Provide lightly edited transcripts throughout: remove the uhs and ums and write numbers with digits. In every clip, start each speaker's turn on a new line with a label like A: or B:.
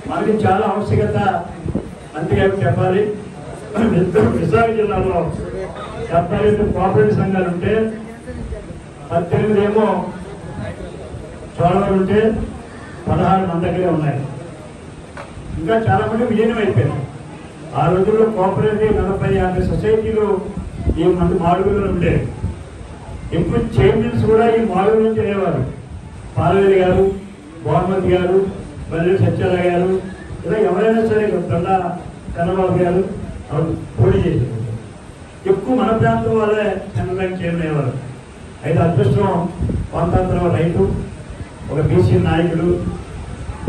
A: మనకి చాలా ఆవశ్యకత మంత్రిగా చెప్పాలి. విశాఖ జిల్లాలో 72 కోఆపరేటివ్ సంఘాలు ఉంటే 18 ఏమో చోళవలు ఉంటే 16 మన దగ్గరే ఉన్నాయి. ఇంకా చాలా మంది విలీనం అయిపోయారు. ఆ రోజుల్లో కోఆపరేటివ్ 40-50 సొసైటీలు ఈ మంది మాడుగులో ఉండేవి. ఇప్పుడు చైర్మన్స్ కూడా ఈ మాడుగుల నుంచి అనేవారు. పాలవేలి గారు, బహుమతి గారు, బల్లి సత్యారాయణ గారు, ఇలా ఎవరైనా సరే తొండా చంద్రబాబు గారు పోటీ చేశారు. ఎక్కువ మన ప్రాంతం వాళ్ళే సెంట్రల్ బ్యాంక్ చైర్మన్ అయ్యేవారు. అయితే అదృష్టం స్వాతంత్రం రైతు, ఒక బీసీ నాయకుడు,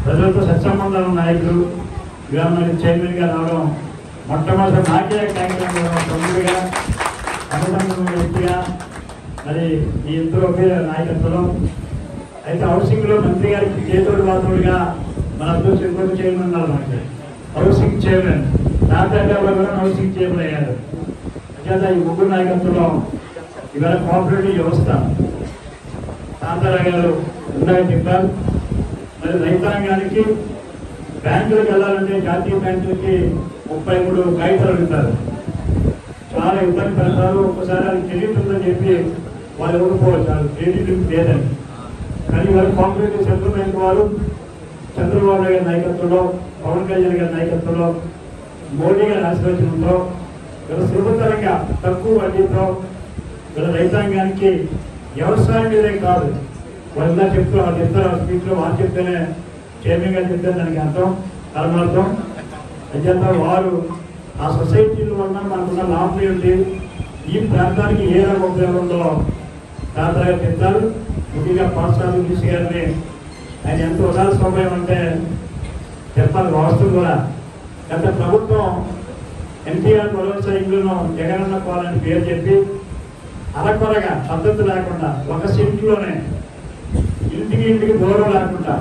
A: ప్రజలతో సత్సంబంధాల నాయకుడు గ్రామానికి చైర్మన్గా రావడం మొట్టమొదటి నాకే తమ్ముడిగా అనుబంధమైన వ్యక్తిగా మరి ఈ ఇద్దరు నాయకత్వంలో. అయితే హౌసింగ్లో మంత్రి గారికి చేతోడు వాతోడుగా మన అదృష్టం ఇంకొక చైర్మన్ ఉన్నారు. మనకి హౌసింగ్ చైర్మన్ నాటకాల్లో కూడా హౌసింగ్ చైర్మన్ అయ్యారు. అంచేత ఈ ముగ్గురు నాయకత్వంలో ఇవాళ కోఆపరేటివ్ వ్యవస్థ తాతారావు గారు ఇందాక చెప్పారు. మరి రైతాంగానికి బ్యాంకులకు వెళ్ళాలంటే జాతీయ బ్యాంకులకి 33 కాగితాలు అడుగుతారు. చాలా ఇబ్బంది పడతారు. ఒక్కసారి అది క్రెడిట్ ఉందని చెప్పి వాళ్ళు ఓడిపోవచ్చు, క్రెడిట్ లేదని. కానీ వారు కోఆపరేటివ్ సెంట్రల్ బ్యాంక్ వారు చంద్రబాబు నాయుడు గారి నాయకత్వంలో, పవన్ కళ్యాణ్ గారి నాయకత్వంలో, మోడీ గారి ఆశీర్వచనంతో వీళ్ళ సులభతరంగా తక్కువ వడ్డీతో వీళ్ళ రైతాంగానికి వ్యవసాయం మీదే కాదు, వాళ్ళ చెప్తూ వాళ్ళు చెప్తారు స్పీచ్లో, వాళ్ళు చెప్తేనే చైర్మన్ గారు చెప్తే దానికి అర్థం పరమార్థం. అంచేత వారు ఆ సొసైటీల వలన మనకున్న లాభం ఏంటి, ఈ ప్రాంతానికి ఏ రకం ఉపయోగం ఉందో తాతగా చెప్తారు. ముఖ్యంగా పాఠశాల బీసీ గారిని ఆయన ఎంత ఉదాహరణ స్వభావం అంటే చెప్పాలి. వాస్తవం కూడా గత ప్రభుత్వం ఎన్టీఆర్ భరోసా ఇల్లును జగనన్న కోవాలని పేరు చెప్పి అలకొరగా పద్ధతి లేకుండా ఒక సీట్లోనే ఇంటికి దూరం లేకుండా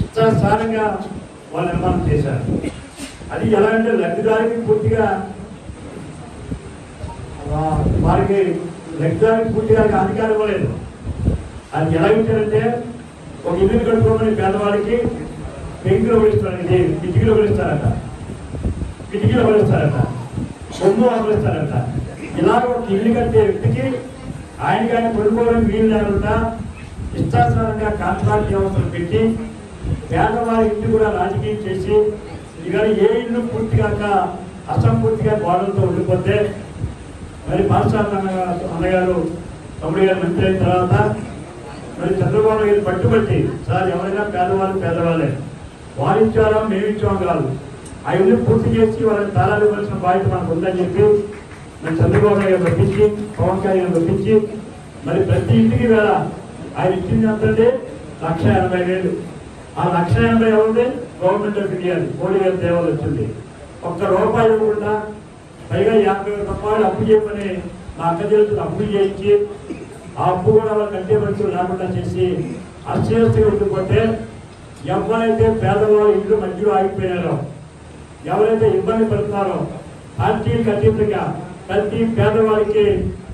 A: ఇష్టానుసారంగా వాళ్ళు నిర్మాణం చేశారు. అది ఎలా అంటే లబ్ధిదారికి పూర్తిగా వారికి లబ్ధిదారికి పూర్తిగా అధికారం ఇవ్వలేదు. అది ఎలా ఇచ్చారంటే ఒక ఇల్లు కట్టుకోమని పేదవాడికి పెంకులో కొలిస్తారు, ఇది కిటికీలో కొలిస్తారట, బొమ్మ కొలిస్తారట. ఇలాగ ఒక ఇల్లు కట్టే వ్యక్తికి ఆయనకి ఆయన కొనుక్కోవడానికి వీలు లేకుండా ఇష్టానుసారంగా కాంట్రాక్ట్ వ్యవస్థలు పెట్టి పేదవారి ఇంటి కూడా రాజకీయం చేసి ఇవాళ ఏ ఇల్లు పూర్తిగా అసంపూర్తిగా గోడలతో ఉండిపోతే మరి పాఠశాల అన్నగారు తమ్ముడు గారు మంత్రి అయిన తర్వాత మరి చంద్రబాబు గారు పట్టుబట్టి సార్ ఎవరైనా పేదవాళ్ళే వారిచ్చారా మేమిచ్చాం కాదు, ఆ ఇల్లు పూర్తి చేసి వాళ్ళని తాళాలు ఇవ్వాల్సిన బాధ్యత మనకు ఉందని చెప్పి మరి చంద్రబాబు గారు పంపించి పవన్ కళ్యాణ్ పంపించి మరి ప్రతి ఇంటికి వేళ ఆయన ఇచ్చింది అంతంటే 1,80,000. ఆ 1,80,000 ఎవరిది? గవర్నమెంట్ ఆఫ్ ఇండియా, మోడీ గారి దేవాలు వచ్చింది. ₹1 ఇవ్వకుండా పైగా 50,000 రూపాయలు అప్పు చేయమని మా అక్క చెల్లుతున్న అప్పు చేయించి ఆ అప్పు కూడా వాళ్ళ కంటే మనుషులు లేకుండా చేసి అశ్చర్యగా ఉండిపోతే ఎవరైతే పేదవాళ్ళు ఇంట్లో మధ్యలో ఆగిపోయారో, ఎవరైతే ఇబ్బంది పడుతున్నారో పార్టీలకు అతీతంగా ప్రతి పేదవాడికి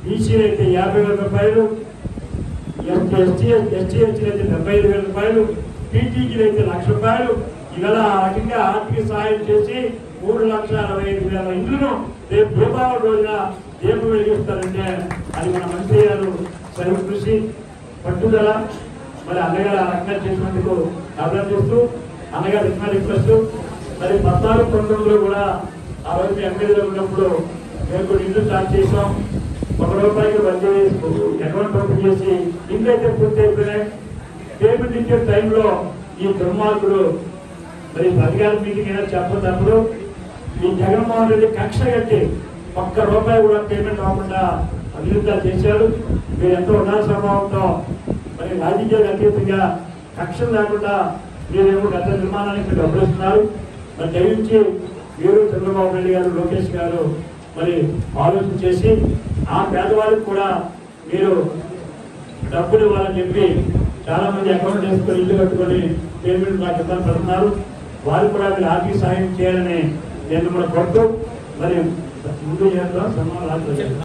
A: బీసీలు అయితే 50,000 రూపాయలు, ఎస్సీ ఎస్టీలు అయితే 75,000 రూపాయలు, పీటీసీలు అయితే ₹1,00,000 ఇవాళ ఆ రకంగా ఆర్థిక సహాయం చేసి 3,65,000 ఇండ్లను రేపు దీపావళి రోజున దీపం వెలిగిస్తారంటే అది మన మంత్రి గారు సరి కృషి పట్టుదల. మరి అన్నగారు ఆ రకంగా చేసినందుకు అభినందిస్తూ అన్నగారు ఇచ్చిన రిక్వెస్ట్ మరి 14-19లో కూడా ఆ రోజు ఎమ్మెల్యేలో ఉన్నప్పుడు మేము కొన్ని ఇల్లు స్టార్ట్ చేసాం. ₹1 వడ్డీ అకౌంట్ ఓపెన్ చేసి ఇల్లు అయితే పూర్తి అయిపోయినాయి. పేమెంట్ ఇచ్చే టైంలో ఈ దుర్మార్గుడు మరి అధికార మీటింగ్ అయినా చెప్పినప్పుడు ఈ జగన్మోహన్ రెడ్డి కక్ష కట్టి ₹1 కూడా పేమెంట్ అవ్వకుండా అభివృద్ధాలు చేశారు. మీరు ఎంతో ఉన్నత స్వభావంతో మరి రాజకీయాలకు అతీతంగా కక్షలు లేకుండా మీరేమో గత నిర్మాణానికి డబ్బులు ఇస్తున్నారు. మరి దయించి మీరు చంద్రబాబు నాయుడు గారు, లోకేష్ గారు మరి ఆలోచన చేసి ఆ పేదవాళ్ళకి కూడా మీరు డబ్బులు ఇవ్వాలని చెప్పి చాలా మంది అకౌంట్ వేసుకొని ఇల్లు కట్టుకొని పేమెంట్ నాకు ఇబ్బంది పడుతున్నారు. వారు కూడా మీరు ఆర్థిక సాయం చేయాలని నేను కూడా కోరుతూ మరి ముందు చేద్దాం సన్మానం